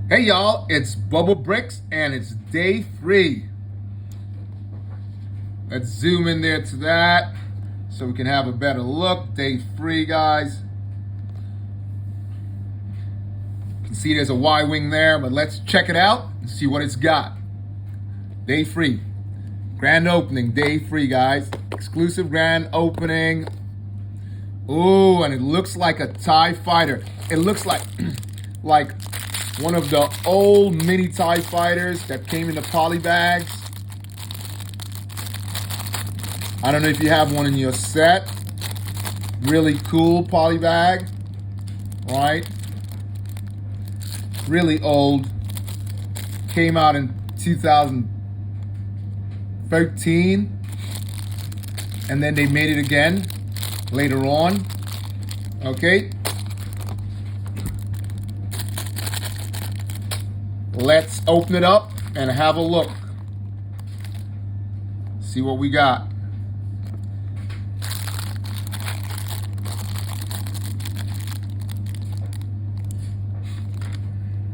Hey y'all, it's Bubble Bricks and it's day 3. Let's zoom in there to that so we can have a better look. Day 3, guys. You can see there's a Y-wing there, but let's check it out and see what it's got. Day 3. Grand opening, day 3, guys. Exclusive grand opening. Ooh, and it looks like a TIE fighter. It looks like like one of the old mini TIE fighters that came in the poly bags. I don't know if you have one in your set. Really cool poly bag, right? Really old. Came out in 2013. And then they made it again later on. Okay. Let's open it up and have a look. See what we got.